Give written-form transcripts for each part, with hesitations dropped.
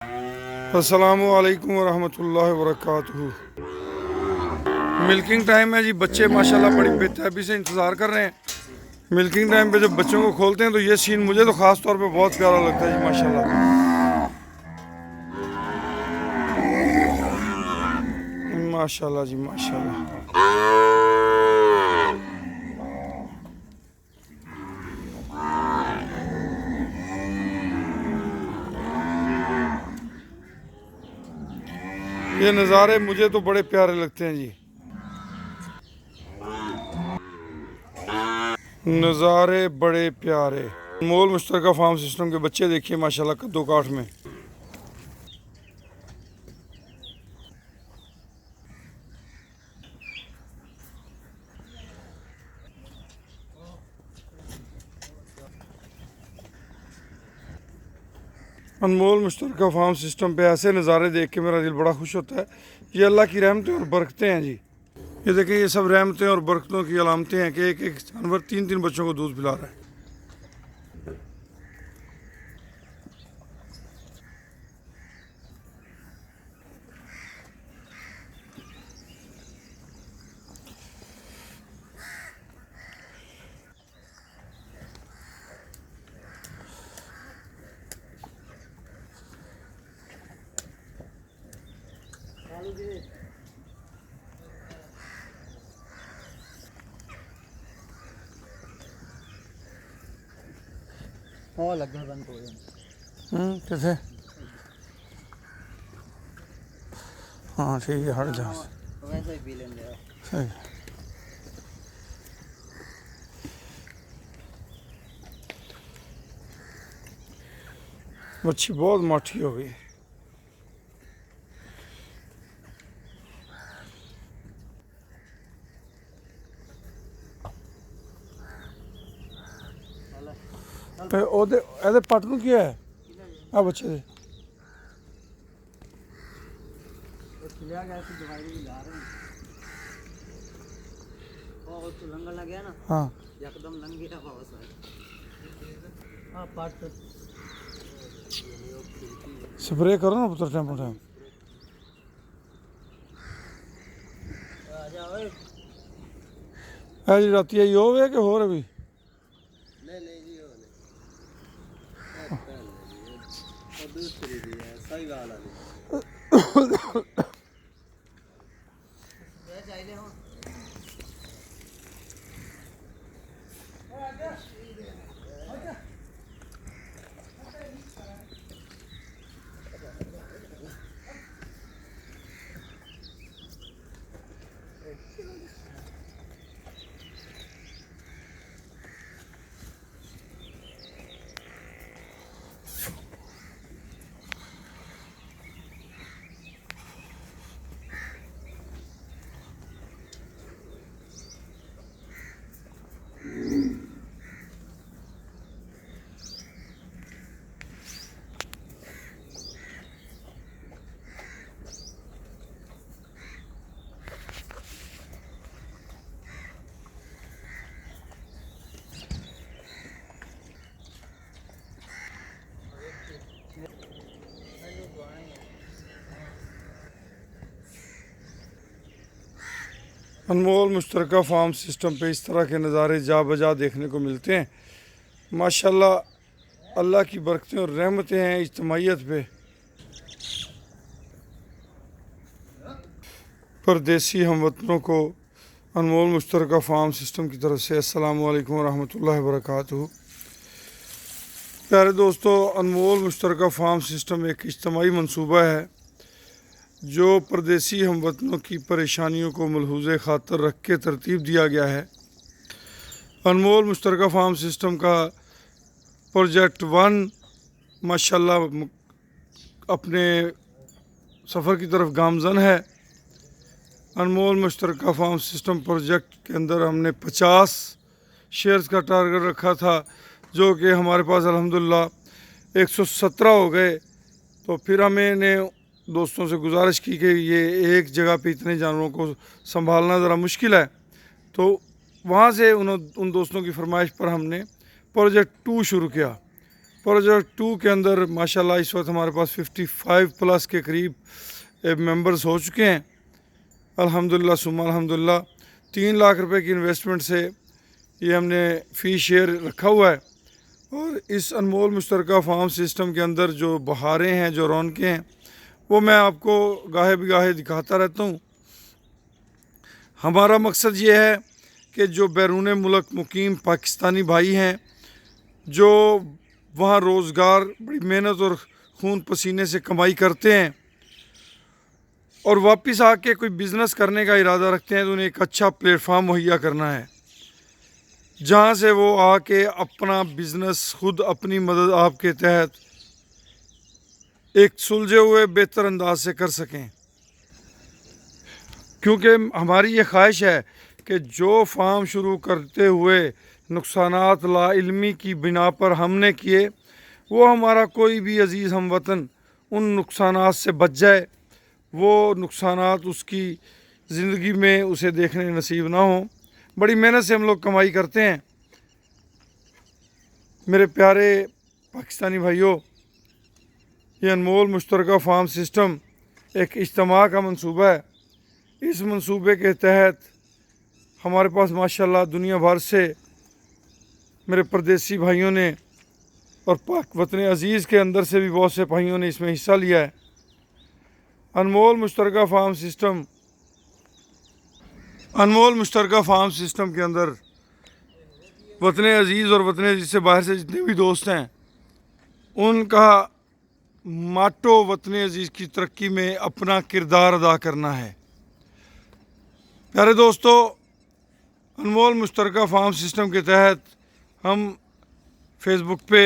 अस्सलामु अलैकुम वरहमतुल्लाहि वबरकातुहू। मिल्किंग टाइम है जी। बच्चे माशाल्लाह बड़ी बेताबी से इंतज़ार कर रहे हैं। मिल्किंग टाइम पे जब बच्चों को खोलते हैं तो ये सीन मुझे तो ख़ास तौर पे बहुत प्यारा लगता है जी माशाल्लाह। माशाल्लाह जी माशाल्लाह। ये नज़ारे मुझे तो बड़े प्यारे लगते हैं जी। नज़ारे बड़े प्यारे। अनमोल मुश्तरका फार्म सिस्टम के बच्चे देखिए माशाल्लाह कद्दू काठ में। अनमोल मुश्तरका फार्म सिस्टम पे ऐसे नज़ारे देख के मेरा दिल बड़ा खुश होता है। ये अल्लाह की रहमतें और बरकतें हैं जी। ये देखें, ये सब रहमतें और बरकतों की अलामतें हैं कि एक एक जानवर तीन तीन बच्चों को दूध पिला रहा है। हाँ लगभग बंद हो गया। कैसे? हाँ ठीक है, हट जा। वैसे ही पी लेंगे। सही। मच्छी बहुत माठी हो गई। ਤੇ ਉਹਦੇ ਇਹਦੇ ਪੱਟ ਨੂੰ ਕੀ ਹੈ ਆ ਬੱਚੇ ਦੇ? लिया गया तो दवाई भी ला रहे हैं। और तो लंगर लग गया ना। हाँ एकदम लंग गया वापस। हाँ पार्ट तो स्प्रे करो ना पुत्र टाइम टाइम। आ जाओ। है जी राती आई होवे कि होर भी? नहीं नहीं जी हो नहीं। और दूसरी भी है सही वाला नहीं। चाहिए हो अनमोल मुश्तरका फार्म सिस्टम पे इस तरह के नज़ारे जा बजा देखने को मिलते हैं माशाल्लाह। अल्लाह की बरकतें और रहमतें हैं इज्तमाइयत पे। परदेसी हमवतनों को अनमोल मुश्तरका फार्म सिस्टम की तरफ से अस्सलामु अलैकुम वरहमतुल्लाहि वबरकातुहू। प्यारे दोस्तों, अनमोल मुश्तरका फार्म सिस्टम एक इज्तमाही मनसूबा है जो परदेसी हमवतनों की परेशानियों को मलहूज़े ख़ातर रख के तरतीब दिया गया है। अनमोल मुश्तरका फार्म सिस्टम का प्रोजेक्ट 1 माशाल्लाह अपने सफ़र की तरफ गामज़न है। अनमोल मुश्तरका फार्म सिस्टम प्रोजेक्ट के अंदर हमने 50 शेयर्स का टारगेट रखा था, जो कि हमारे पास अल्हम्दुलिल्लाह 117 हो गए। तो फिर हमने दोस्तों से गुजारिश की कि ये एक जगह पे इतने जानवरों को संभालना ज़रा मुश्किल है। तो वहाँ से उन दोस्तों की फरमाइश पर हमने प्रोजेक्ट 2 शुरू किया। प्रोजेक्ट 2 के अंदर माशाल्लाह इस वक्त हमारे पास 55 प्लस के करीब मेंबर्स हो चुके हैं। अल्हम्दुलिल्लाह सुम्मा अल्हम्दुलिल्लाह। 3 लाख रुपए की इन्वेस्टमेंट से ये हमने फ़ी शेयर रखा हुआ है। और इस अनमोल मुश्तरका फार्म सिस्टम के अंदर जो बहारें हैं, जो रौनकें हैं, वो मैं आपको गाहे बिगाहे दिखाता रहता हूँ। हमारा मकसद ये है कि जो बैरून मुल्क मुकीम पाकिस्तानी भाई हैं, जो वहाँ रोज़गार बड़ी मेहनत और खून पसीने से कमाई करते हैं और वापस आके कोई बिज़नेस करने का इरादा रखते हैं, तो उन्हें एक अच्छा प्लेटफार्म मुहैया करना है जहाँ से वो आके अपना बिज़नेस खुद अपनी मदद आपके तहत एक सुलझे हुए बेहतर अंदाज से कर सकें। क्योंकि हमारी ये ख्वाहिश है कि जो फार्म शुरू करते हुए नुकसानात लाइल्मी की बिना पर हमने किए, वो हमारा कोई भी अज़ीज़ हमवतन उन नुकसानात से बच जाए, वो नुकसानात उसकी ज़िंदगी में उसे देखने नसीब ना हो। बड़ी मेहनत से हम लोग कमाई करते हैं। मेरे प्यारे पाकिस्तानी भाइयों, ये अनमोल मुश्तरका फार्म सिस्टम एक इज्तिमा का मंसूबा है। इस मंसूबे के तहत हमारे पास माशाल्लाह दुनिया भर से मेरे परदेसी भाइयों ने और पाक वतन अज़ीज़ के अंदर से भी बहुत से भाइयों ने इसमें हिस्सा लिया है। अनमोल मुश्तरका फार्म सिस्टम के अंदर वतन अज़ीज़ और वतन अज़ीज़ से बाहर से जितने भी दोस्त हैं, उनका माटो वतन अज़ीज़ की तरक्की में अपना किरदार अदा करना है। प्यारे दोस्तों, अनमोल मुश्तरका फार्म सिस्टम के तहत हम फेसबुक पे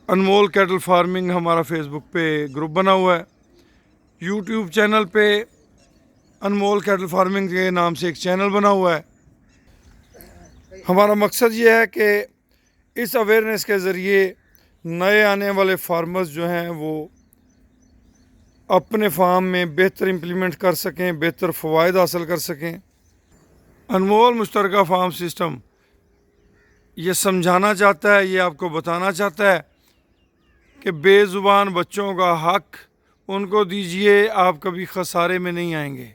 अनमोल कैटल फार्मिंग हमारा फेसबुक पे ग्रुप बना हुआ है। यूट्यूब चैनल पे अनमोल कैटल फार्मिंग के नाम से एक चैनल बना हुआ है। हमारा मकसद ये है कि इस अवेयरनेस के ज़रिए नए आने वाले फार्मर्स जो हैं वो अपने फार्म में बेहतर इम्प्लीमेंट कर सकें, बेहतर फ़वाइद हासिल कर सकें। अनमोल मुश्तरका फार्म सिस्टम ये समझाना चाहता है, ये आपको बताना चाहता है कि बेज़ुबान बच्चों का हक़ उनको दीजिए, आप कभी खसारे में नहीं आएंगे।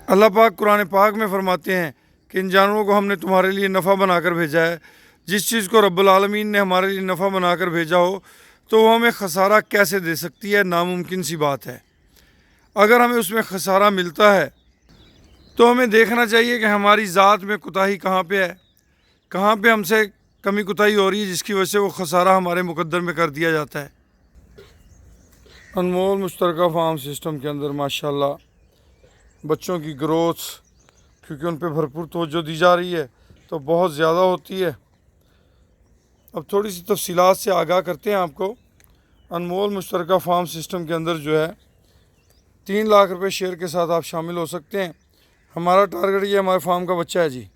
अल्लाह पाक कुरान पाक में फरमाते हैं कि इन जानवरों को हमने तुम्हारे लिए नफ़ा बनाकर भेजा है। जिस चीज़ को रब्बुल आलमीन ने हमारे लिए नफ़ा बनाकर भेजा हो तो वो हमें खसारा कैसे दे सकती है? नामुमकिन सी बात है। अगर हमें उसमें खसारा मिलता है तो हमें देखना चाहिए कि हमारी ज़ात में कोताही कहाँ पे है, कहाँ पे हमसे कमी कोताही हो रही है, जिसकी वजह से वो खसारा हमारे मुकद्दर में कर दिया जाता है। अनमोल मुश्तरका फार्म सिस्टम के अंदर माशाल्लाह बच्चों की ग्रोथ, क्योंकि उन पे भरपूर तवज्जो दी जा रही है, तो बहुत ज़्यादा होती है। अब थोड़ी सी तफसीलात से आगाह करते हैं आपको। अनमोल मुश्तरका फार्म सिस्टम के अंदर जो है 3 लाख रुपए शेयर के साथ आप शामिल हो सकते हैं। हमारा टारगेट ये हमारे फार्म का बच्चा है जी।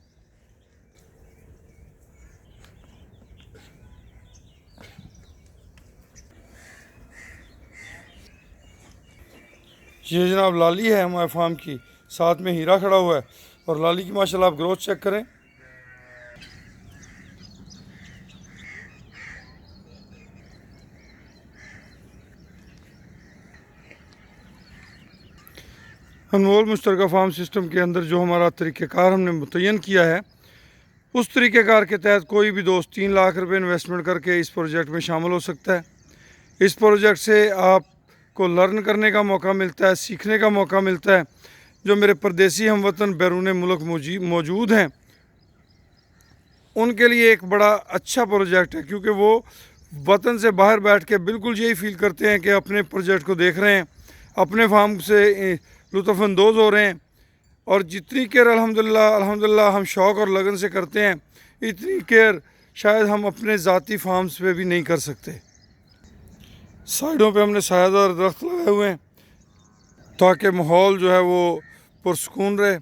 ये जनाब लाली है हमारे फार्म की, साथ में हीरा खड़ा हुआ है, और लाली की माशाल्लाह आप ग्रोथ चेक करें। अनमोल मुश्तरका फार्म सिस्टम के अंदर जो हमारा तरीक़ेकार हमने मुतय्यन किया है, उस तरीक़ेकार के तहत कोई भी दोस्त 3 लाख रुपए इन्वेस्टमेंट करके इस प्रोजेक्ट में शामिल हो सकता है। इस प्रोजेक्ट से आपको लर्न करने का मौका मिलता है, सीखने का मौका मिलता है। जो मेरे परदेसी हमवतन बैरून मुल्क मौजूद हैं, उनके लिए एक बड़ा अच्छा प्रोजेक्ट है, क्योंकि वो वतन से बाहर बैठ के बिल्कुल यही फील करते हैं कि अपने प्रोजेक्ट को देख रहे हैं, अपने फार्म से लुत्फ़अंदोज़ हो रहे हैं। और जितनी केयर अल्हम्दुलिल्लाह हम शौक़ और लगन से करते हैं, इतनी केयर शायद हम अपने ज़ाती फार्म्स पे भी नहीं कर सकते। साइडों पे हमने सायादार दरख्त लगाए हुए हैं ताकि माहौल जो है वो पुरसकून रहे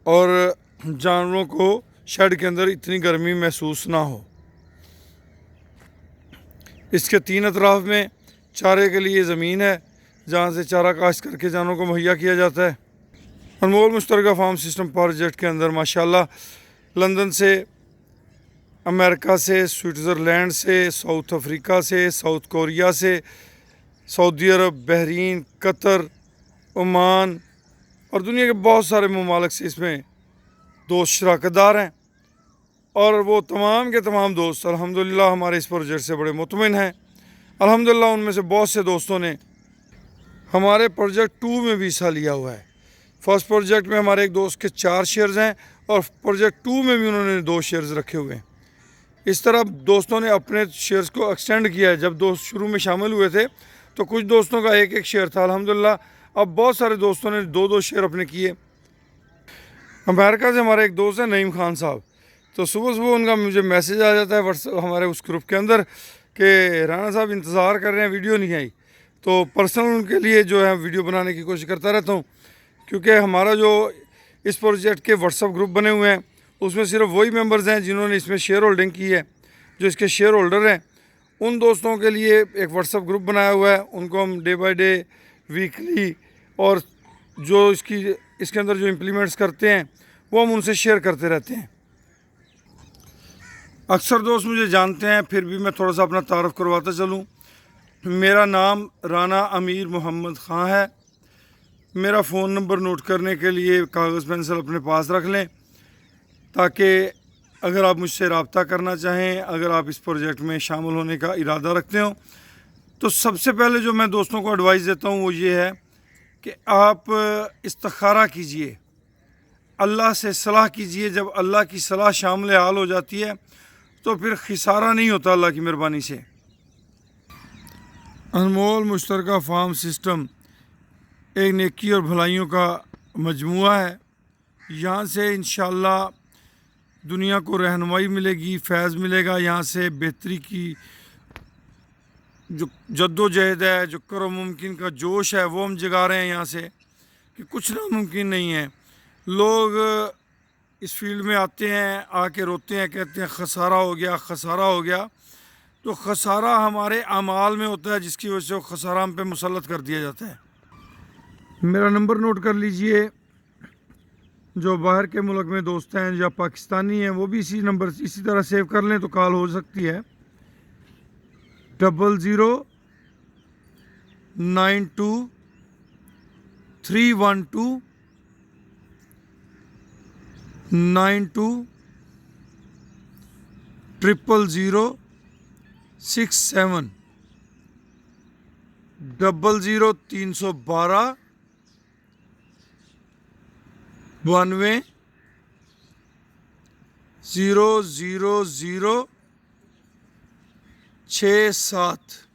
और जानवरों को शेड के अंदर इतनी गर्मी महसूस ना हो। इसके 3 अतराफ़ में चारे के लिए ज़मीन है जहाँ से चारा काश्त करके जानवरों को मुहैया किया जाता है। अनमोल मुश्तरका फार्म सिस्टम प्रोजेक्ट के अंदर माशाल्लाह लंदन से अमेरिका से, स्विट्ज़रलैंड से, साउथ अफ्रीका से, साउथ कोरिया से, सऊदी अरब, बहरीन, कतर, ओमान और दुनिया के बहुत सारे ममालिक से इसमें दोस्त शराकतदार हैं। और वो तमाम के तमाम दोस्त अल्हम्दुलिल्लाह हमारे इस प्रोजेक्ट से बड़े मुतमिन हैं। अल्हम्दुलिल्लाह उनमें से बहुत से दोस्तों ने हमारे प्रोजेक्ट 2 में भी हिस्सा लिया हुआ है। फर्स्ट प्रोजेक्ट में हमारे एक दोस्त के 4 शेयर्स हैं और प्रोजेक्ट 2 में भी उन्होंने 2 शेयर्स रखे हुए हैं। इस तरह दोस्तों ने अपने शेयर्स को एक्सटेंड किया है। जब दोस्त शुरू में शामिल हुए थे तो कुछ दोस्तों का एक शेयर था, अल्हम्दुलिल्लाह अब बहुत सारे दोस्तों ने 2 शेयर अपने किए। अमेरिका से हमारे एक दोस्त हैं नईम खान साहब, तो सुबह सुबह उनका मुझे मैसेज आ जाता है व्हाट्सएप हमारे उस ग्रुप के अंदर कि राना साहब इंतज़ार कर रहे हैं, वीडियो नहीं आई। तो पर्सनल उनके लिए जो है वीडियो बनाने की कोशिश करता रहता हूँ, क्योंकि हमारा जो इस प्रोजेक्ट के व्हाट्सएप ग्रुप बने हुए हैं उसमें सिर्फ वही मेंबर्स हैं जिन्होंने इसमें शेयर होल्डिंग की है, जो इसके शेयर होल्डर हैं। उन दोस्तों के लिए एक व्हाट्सएप ग्रुप बनाया हुआ है, उनको हम डे बाय डे, वीकली और जो इसके अंदर जो इम्प्लीमेंट्स करते हैं वो हम उनसे शेयर करते रहते हैं। अक्सर दोस्त मुझे जानते हैं, फिर भी मैं थोड़ा सा अपना तारफ़ करवाता चलूँ। मेरा नाम राना अमीर मोहम्मद ख़ान है। मेरा फ़ोन नंबर नोट करने के लिए कागज़ पेंसिल अपने पास रख लें, ताकि अगर आप मुझसे रब्ता करना चाहें, अगर आप इस प्रोजेक्ट में शामिल होने का इरादा रखते हो, तो सबसे पहले जो मैं दोस्तों को एडवाइस देता हूँ वो ये है कि आप इस्तिखारा कीजिए, अल्लाह से सलाह कीजिए। जब अल्लाह की सलाह शामिल हाल हो जाती है तो फिर खिसारा नहीं होता अल्लाह की मेहरबानी से। अनमोल मुश्तरका फार्म सिस्टम एक नेकी और भलाइयों का मजमुआ है। यहाँ से इंशाअल्लाह दुनिया को रहनुमाई मिलेगी, फैज़ मिलेगा। यहाँ से बेहतरी की जो जद्दोजहद है, जो करो मुमकिन का जोश है, वो हम जगा रहे हैं यहाँ से कि कुछ नामुमकिन नहीं है। लोग इस फील्ड में आते हैं, आके रोते हैं, कहते हैं खसारा हो गया, खसारा हो गया। तो खसारा हमारे अमाल में होता है, जिसकी वजह से वो खसारा हम पे मुसल्लत कर दिया जाता है। मेरा नंबर नोट कर लीजिए। जो बाहर के मुल्क में दोस्त हैं या पाकिस्तानी हैं वो भी इसी नंबर इसी तरह सेव कर लें तो कॉल हो सकती है। 00923292000067 00312 92 00067।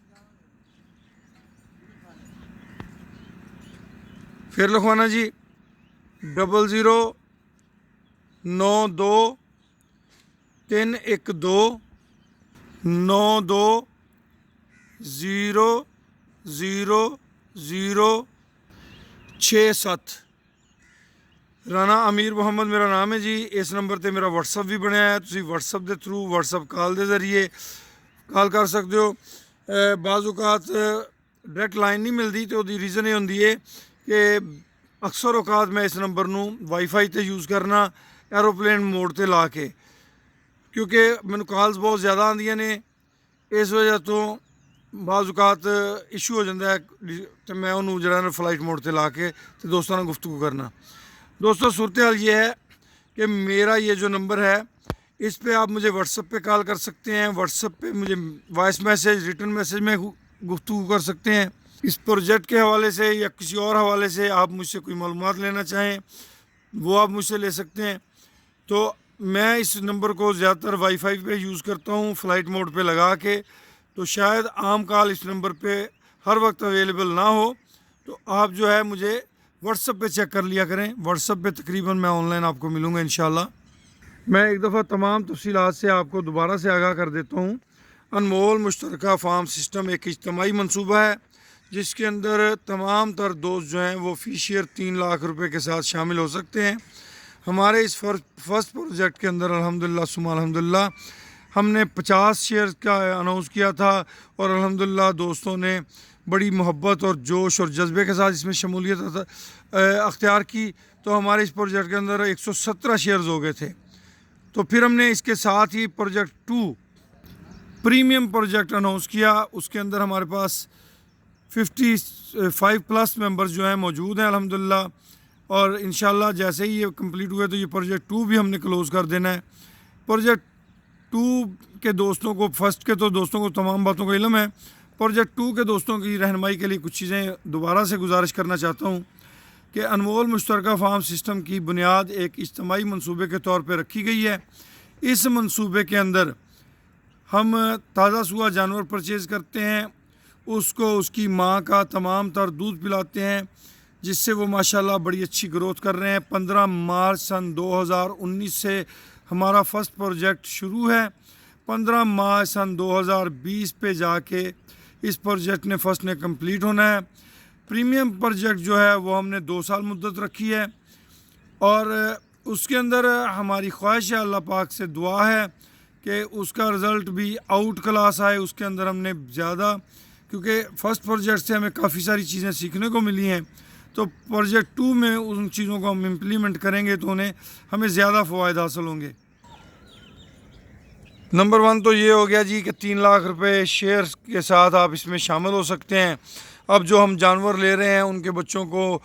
फिर लिखवाना जी 00923292000067। राना अमीर मोहम्मद मेरा नाम है जी। इस नंबर पर मेरा व्हाट्सअप भी बनया है, तुम व्हाट्सअप के थ्रू व्हाट्सअप कॉल के जरिए कॉल कर सकते हो। बाज़-औक़ात डायरैक्ट लाइन नहीं मिलती, तो उसकी रीज़न ये होंदी है कि अक्सर औकात मैं इस नंबर नू वाईफाई ते यूज़ करना एरोप्लेन मोड ते ला के, क्योंकि मैनू कॉल्स बहुत ज़्यादा आंदियां ने। इस वजह तो बाज़-औक़ात इशू हो जाता है, तो मैं उन्होंने जरा फ्लाइट मोड ते ला के तो दोस्तों नाल गुफ्तगू करना। दोस्तों सूरत हाल ये है कि मेरा ये जो नंबर है इस पे आप मुझे व्हाट्सएप पे कॉल कर सकते हैं, व्हाट्सएप पे मुझे वॉइस मैसेज, रिटर्न मैसेज में गुफ्तगू कर सकते हैं। इस प्रोजेक्ट के हवाले से या किसी और हवाले से आप मुझसे कोई मालूमात लेना चाहें वो आप मुझसे ले सकते हैं। तो मैं इस नंबर को ज़्यादातर वाईफाई पे यूज़ करता हूँ फ़्लाइट मोड पे लगा के, तो शायद आम कॉल इस नंबर पे हर वक्त अवेलेबल ना हो, तो आप जो है मुझे व्हाट्सएप पे चेक कर लिया करें। व्हाट्सएप पे तकरीबन मैं ऑनलाइन आपको मिलूँगा इंशाल्लाह। मैं एक दफ़ा तमाम तफसीलात से आपको दोबारा से आगाह कर देता हूँ। अनमोल मुश्तरका फार्म सिस्टम एक इज्तमाही मनसूबा है जिसके अंदर तमाम तर दोस्त जो हैं वो फ़ी शेयर 3 लाख रुपए के साथ शामिल हो सकते हैं। हमारे इस फर्स्ट प्रोजेक्ट के अंदर अल्हम्दुलिल्लाह सुम्मा अल्हम्दुलिल्लाह हमने 50 शेयर का अनाउंस किया था और अल्हम्दुलिल्लाह दोस्तों ने बड़ी मोहब्बत और जोश और जज्बे के साथ इसमें शमूलियत अख्तियार की। तो हमारे इस प्रोजेक्ट के अंदर 117 शेयर्स हो गए थे तो फिर हमने इसके साथ ही प्रोजेक्ट 2 प्रीमियम प्रोजेक्ट अनाउंस किया। उसके अंदर हमारे पास 55 प्लस मेंबर्स जो हैं मौजूद हैं अल्हम्दुलिल्लाह। और इंशाल्लाह जैसे ही ये कंप्लीट हुए तो ये प्रोजेक्ट 2 भी हमने क्लोज़ कर देना है। प्रोजेक्ट 2 के दोस्तों को, फर्स्ट के तो दोस्तों को तमाम बातों का इल्म है, प्रोजेक्ट 2 के दोस्तों की रहनुमाई के लिए कुछ चीज़ें दोबारा से गुजारिश करना चाहता हूँ कि अनमोल मुश्तरका फार्म सिस्टम की बुनियाद एक इज्तमाही मनसूबे के तौर पर रखी गई है। इस मनसूबे के अंदर हम ताज़ा सुआ जानवर परचेज़ करते हैं, उसको उसकी माँ का तमाम तर दूध पिलाते हैं, जिससे वो माशाल्लाह बड़ी अच्छी ग्रोथ कर रहे हैं। 15 मार्च सन 2019 से हमारा फ़र्स्ट प्रोजेक्ट शुरू है। 15 मार्च सन 2020 पे जाके इस प्रोजेक्ट ने फर्स्ट ने कंप्लीट होना है। प्रीमियम प्रोजेक्ट जो है वो हमने 2 साल मुद्दत रखी है और उसके अंदर हमारी ख्वाहिश है, अल्लाह पाक से दुआ है कि उसका रिज़ल्ट भी आउट क्लास आए। उसके अंदर हमने ज़्यादा, क्योंकि फ़र्स्ट प्रोजेक्ट से हमें काफ़ी सारी चीज़ें सीखने को मिली हैं, तो प्रोजेक्ट 2 में उन चीज़ों को हम इम्प्लीमेंट करेंगे तो हमें ज़्यादा फ़वाइद हासिल होंगे। नंबर 1 तो ये हो गया जी कि 3 लाख रुपए शेयर के साथ आप इसमें शामिल हो सकते हैं। अब जो हम जानवर ले रहे हैं उनके बच्चों को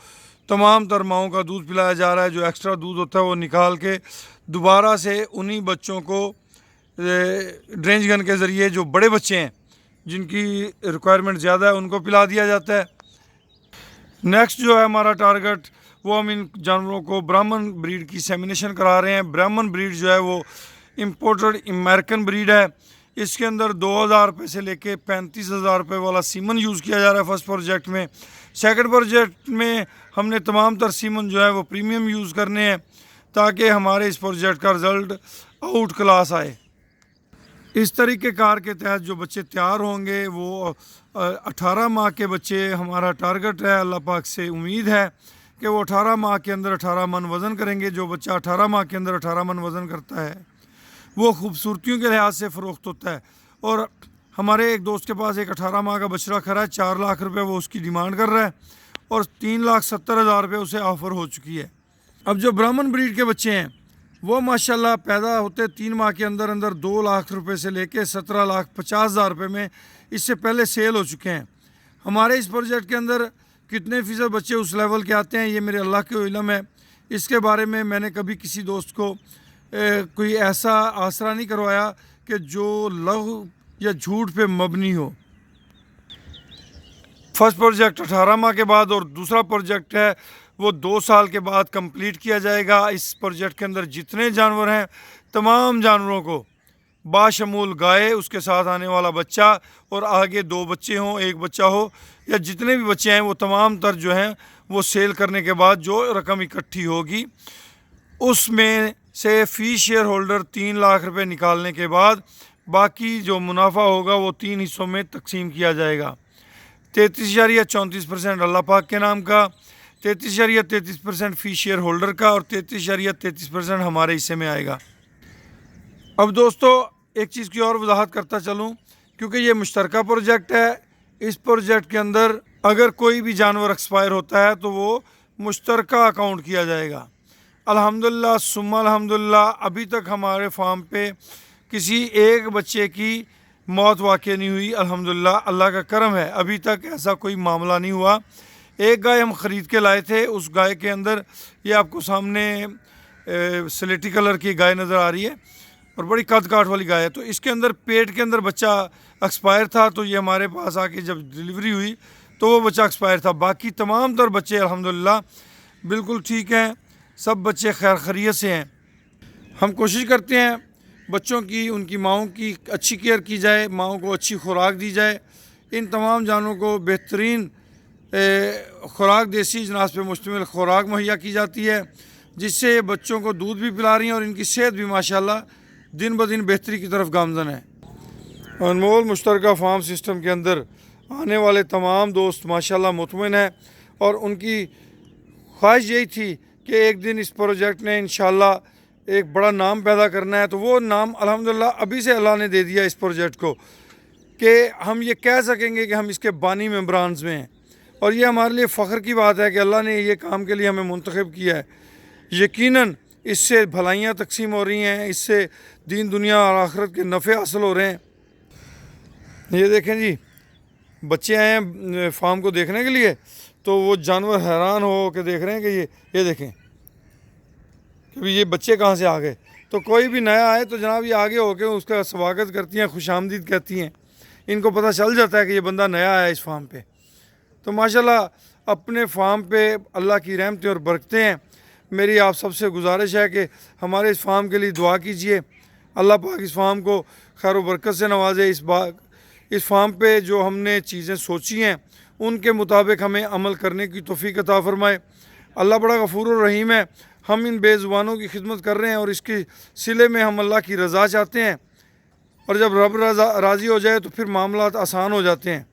तमाम तर माओं का दूध पिलाया जा रहा है। जो एक्स्ट्रा दूध होता है वो निकाल के दोबारा से उन्हीं बच्चों को ड्रेंच गन के ज़रिए, जो बड़े बच्चे हैं जिनकी रिक्वायरमेंट ज़्यादा है, उनको पिला दिया जाता है। नेक्स्ट जो है हमारा टारगेट, वो हम इन जानवरों को ब्राह्मण ब्रीड की सेमिनेशन करा रहे हैं। ब्राह्मण ब्रीड जो है वो इम्पोर्टेड अमेरिकन ब्रीड है। इसके अंदर 2000 रुपये से लेके 35,000 रुपये वाला सीमन यूज़ किया जा रहा है फर्स्ट प्रोजेक्ट में। सेकंड प्रोजेक्ट में हमने तमाम तर सीमन जो है वो प्रीमियम यूज़ करने हैं ताकि हमारे इस प्रोजेक्ट का रिज़ल्ट आउट क्लास आए। इस तरीके कार के तहत जो बच्चे तैयार होंगे वो 18 माह के बच्चे हमारा टारगेट है। अल्लाह पाक से उम्मीद है कि वो 18 माह के अंदर 18 मन वज़न करेंगे। जो बच्चा 18 माह के अंदर 18 मन वज़न करता है वो खूबसूरतियों के लिहाज से फ़रोख्त होता है। और हमारे एक दोस्त के पास एक 18 माह का बछड़ा खड़ा है, 4 लाख रुपए वो उसकी डिमांड कर रहा है और 3,70,000 रुपये उसे ऑफ़र हो चुकी है। अब जो ब्राह्मण ब्रीड के बच्चे हैं वो माशाल्लाह पैदा होते 3 माह के अंदर अंदर 2 लाख रुपए से लेके 17,50,000 रुपये में इससे पहले सेल हो चुके हैं। हमारे इस प्रोजेक्ट के अंदर कितने फ़ीसद बच्चे उस लेवल के आते हैं ये मेरे अल्लाह के इल्म है। इसके बारे में मैंने कभी किसी दोस्त को कोई ऐसा आसरा नहीं करवाया कि जो लव या झूठ पे मबनी हो। फर्स्ट प्रोजेक्ट 18 माह के बाद और दूसरा प्रोजेक्ट है वो 2 साल के बाद कंप्लीट किया जाएगा। इस प्रोजेक्ट के अंदर जितने जानवर हैं तमाम जानवरों को बाशमूल गाय, उसके साथ आने वाला बच्चा और आगे 2 बच्चे हों, 1 बच्चा हो या जितने भी बच्चे हैं वो तमाम तर जो हैं वो सेल करने के बाद जो रकम इकट्ठी होगी उसमें से फ़ी शेयर होल्डर 3 लाख रुपए निकालने के बाद बाकी जो मुनाफा होगा वो 3 हिस्सों में तकसीम किया जाएगा। 33.34% अल्लाह पाक के नाम का, 33.33% फ़ी शेयर होल्डर का और 33.33% हमारे हिस्से में आएगा। अब दोस्तों एक चीज़ की और वजाहत करता चलूँ, क्योंकि ये मुश्तरका प्रोजेक्ट है। इस प्रोजेक्ट के अंदर अगर कोई भी जानवर एक्सपायर होता है तो वो मुश्तरका अकाउंट किया जाएगा। अल्हम्दुलिल्लाह सुम्मा अल्हम्दुलिल्लाह अभी तक हमारे फार्म पे किसी एक बच्चे की मौत वाक़ई नहीं हुई। अल्हम्दुलिल्लाह अल्लाह का करम है, अभी तक ऐसा कोई मामला नहीं हुआ। एक गाय हम ख़रीद के लाए थे, उस गाय के अंदर ये आपको सामने स्लेटी कलर की गाय नज़र आ रही है और बड़ी कद काठ वाली गाय है। तो इसके अंदर पेट के अंदर बच्चा एक्सपायर था, तो ये हमारे पास आके जब डिलीवरी हुई तो वो बच्चा एक्सपायर था। बाकी तमाम तर बच्चे अल्हम्दुलिल्लाह बिल्कुल ठीक हैं, सब बच्चे खैर खैरियत से हैं। हम कोशिश करते हैं बच्चों की, उनकी माओं की अच्छी केयर की जाए, माओं को अच्छी खुराक दी जाए। इन तमाम जानवरों को बेहतरीन खुराक, देसी अजनास पे मुश्तमिल खुराक मुहैया की जाती है, जिससे बच्चों को दूध भी पिला रही हैं और इनकी सेहत भी माशाल्लाह दिन ब दिन बेहतरी की तरफ गामजन है। अनमोल मुश्तरका फार्म सिस्टम के अंदर आने वाले तमाम दोस्त माशाल्लाह मुतमिन हैं और उनकी ख्वाहिश यही थी कि एक दिन इस प्रोजेक्ट ने इंशाल्लाह एक बड़ा नाम पैदा करना है। तो वो नाम अल्हम्दुलिल्लाह अभी से अल्लाह ने दे दिया इस प्रोजेक्ट को कि हम ये कह सकेंगे कि हम इसके बानी मेंबरान्स में हैं। और ये हमारे लिए फ़ख्र की बात है कि अल्लाह ने ये काम के लिए हमें मुंतखब किया है। यकीनन इससे भलाइयाँ तकसीम हो रही हैं, इससे दीन दुनिया और आखिरत के नफ़े हासिल हो रहे हैं। ये देखें जी, बच्चे आए हैं फार्म को देखने के लिए, तो वो जानवर हैरान हो के देख रहे हैं कि ये देखें कि भी ये बच्चे कहाँ से आ गए। तो कोई भी नया आए तो जनाब ये आगे होके उसका स्वागत करती हैं, खुशामदीद कहती हैं। इनको पता चल जाता है कि ये बंदा नया आया इस फार्म पे। तो माशाल्लाह अपने फार्म पे अल्लाह की रहमतें और बरकतें हैं। मेरी आप सबसे गुजारिश है कि हमारे इस फार्म के लिए दुआ कीजिए, अल्लाह पाक इस फार्म को खैर व बरकत से नवाजे। इस फार्म पे जो हमने चीज़ें सोची हैं उनके मुताबिक हमें अमल करने की तौफीक अता फरमाए। अल्लाह बड़ा गफूर और रहीम है। हम इन बेज़ुबानों की खिदमत कर रहे हैं और इसके सिले में हम अल्लाह की रज़ा चाहते हैं, और जब रब राज़ी हो जाए तो फिर मामला आसान हो जाते हैं।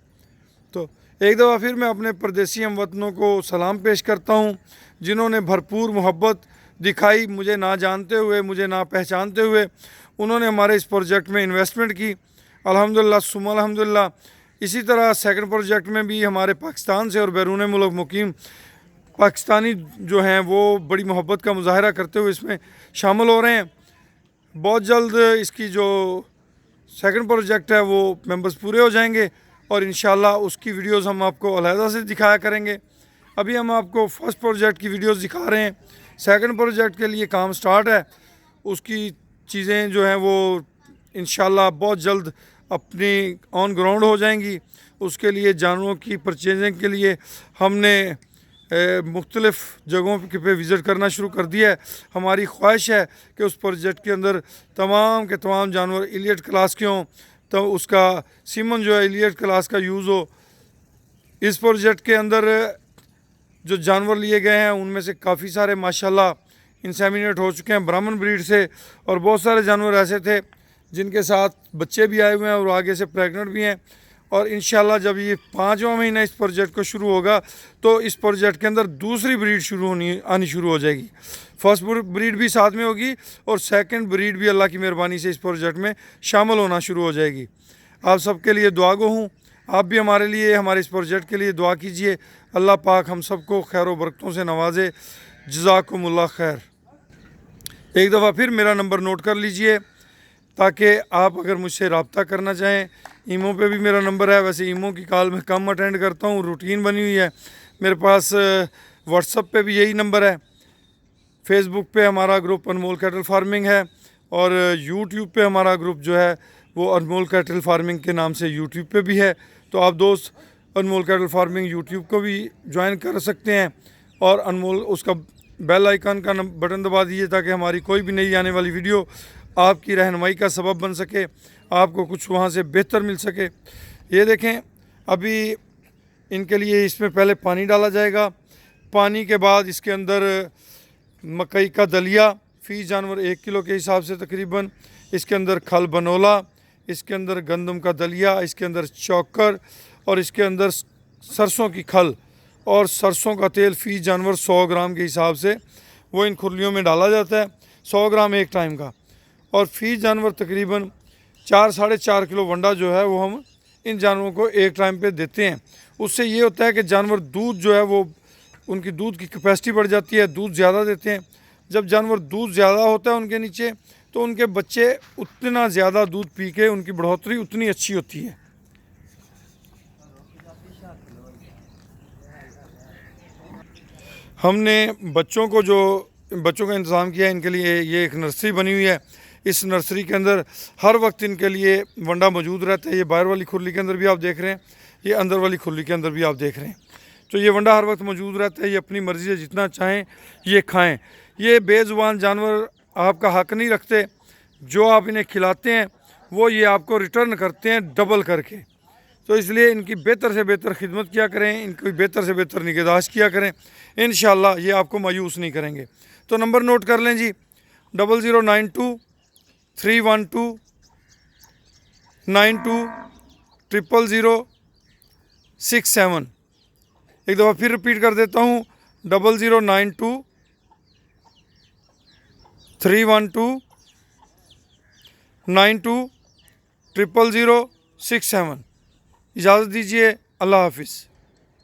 तो एक दफ़ा फिर मैं अपने परदेसी हमवतनों को सलाम पेश करता हूँ, जिन्होंने भरपूर मोहब्बत दिखाई, मुझे ना जानते हुए, मुझे ना पहचानते हुए उन्होंने हमारे इस प्रोजेक्ट में इन्वेस्टमेंट की। अल्हम्दुलिल्लाह सुम्मा अल्हम्दुलिल्लाह। इसी तरह सेकंड प्रोजेक्ट में भी हमारे पाकिस्तान से और बैरून मुल्क मुकीम पाकिस्तानी जो हैं वो बड़ी मोहब्बत का मुजाहरा करते हुए इसमें शामिल हो रहे हैं। बहुत जल्द इसकी जो सेकंड प्रोजेक्ट है वो मेंबर्स पूरे हो जाएंगे और इंशाल्लाह उसकी वीडियोस हम आपको अलहदा से दिखाया करेंगे। अभी हम आपको फर्स्ट प्रोजेक्ट की वीडियोस दिखा रहे हैं। सेकंड प्रोजेक्ट के लिए काम स्टार्ट है, उसकी चीज़ें जो हैं वो इंशाल्लाह बहुत जल्द अपनी ऑन ग्राउंड हो जाएंगी। उसके लिए जानवरों की परचेजिंग के लिए हमने मुख्तलिफ़ जगहों पे विज़िट करना शुरू कर दिया है। हमारी ख्वाहिश है कि उस प्रोजेक्ट के अंदर तमाम के तमाम जानवर इलियट क्लास के हों, तो उसका सीमन जो है इलियट क्लास का यूज़ हो। इस प्रोजेक्ट के अंदर जो जानवर लिए गए हैं उनमें से काफ़ी सारे माशाल्लाह इंसेमिनेट हो चुके हैं ब्राह्मण ब्रीड से, और बहुत सारे जानवर ऐसे थे जिनके साथ बच्चे भी आए हुए हैं और आगे से प्रेग्नेंट भी हैं। और इंशाल्लाह जब ये 5वां महीना इस प्रोजेक्ट को शुरू होगा तो इस प्रोजेक्ट के अंदर दूसरी ब्रीड आनी शुरू हो जाएगी। फर्स्ट ब्रीड भी साथ में होगी और सेकंड ब्रीड भी अल्लाह की मेहरबानी से इस प्रोजेक्ट में शामिल होना शुरू हो जाएगी। आप सबके लिए दुआगो हूँ, आप भी हमारे लिए, हमारे इस प्रोजेक्ट के लिए दुआ कीजिए। अल्लाह पाक हम सबको खैर व बरकतों से नवाजे। जज़ाकुमुल्लाह खैर। एक दफ़ा फिर मेरा नंबर नोट कर लीजिए ताकि आप अगर मुझसे रब्ता करना चाहें। ईमो पे भी मेरा नंबर है, वैसे ईमो की कॉल मैं कम अटेंड करता हूँ, रूटीन बनी हुई है मेरे पास। व्हाट्सअप पे भी यही नंबर है। फेसबुक पे हमारा ग्रुप अनमोल कैटल फार्मिंग है और यूट्यूब पे हमारा ग्रुप जो है वो अनमोल कैटल फार्मिंग के नाम से यूट्यूब पे भी है। तो आप दोस्त अनमोल कैटल फार्मिंग यूट्यूब को भी ज्वाइन कर सकते हैं और अनमोल उसका बेल आइकन का बटन दबा दीजिए ताकि हमारी कोई भी नई आने वाली वीडियो आपकी रहनुमाई का सबब बन सके, आपको कुछ वहाँ से बेहतर मिल सके। ये देखें, अभी इनके लिए इसमें पहले पानी डाला जाएगा। पानी के बाद इसके अंदर मकई का दलिया फ़ी जानवर 1 किलो के हिसाब से तकरीबन, इसके अंदर खल बनोला, इसके अंदर गंदम का दलिया, इसके अंदर चौकर और इसके अंदर सरसों की खल और सरसों का तेल फ़ी जानवर 100 ग्राम के हिसाब से वो इन खुरलियों में डाला जाता है। 100 ग्राम एक टाइम का, और फ़ी जानवर तकरीबन 4-4.5 किलो वंडा जो है वो हम इन जानवरों को एक टाइम पे देते हैं। उससे ये होता है कि जानवर दूध जो है वो उनकी दूध की कैपेसिटी बढ़ जाती है, दूध ज़्यादा देते हैं। जब जानवर दूध ज़्यादा होता है उनके नीचे तो उनके बच्चे उतना ज़्यादा दूध पी के उनकी बढ़ोतरी उतनी अच्छी होती है। हमने बच्चों का इंतज़ाम किया है इनके लिए। ये एक नर्सरी बनी हुई है। इस नर्सरी के अंदर हर वक्त इनके लिए वंडा मौजूद रहता है। ये बाहर वाली खुरली के अंदर भी आप देख रहे हैं, ये अंदर वाली खुरली के अंदर भी आप देख रहे हैं। तो ये वंडा हर वक्त मौजूद रहता है। ये अपनी मर्ज़ी से जितना चाहें ये खाएं। ये बेज़ुबान जानवर आपका हक नहीं रखते। जो आप इन्हें खिलाते हैं वो ये आपको रिटर्न करते हैं डबल करके। तो इसलिए इनकी बेहतर से बेहतर खिदमत किया करें, इनकी बेहतर से बेहतर निगहदाश्त किया करें। इंशाअल्लाह ये आपको मायूस नहीं करेंगे। तो नंबर नोट कर लें जी, 0092-312-92-00067। एक दफ़ा फिर रिपीट कर देता हूँ, 0092-312-92-00067। इजाज़त दीजिए, अल्लाह हाफिज़।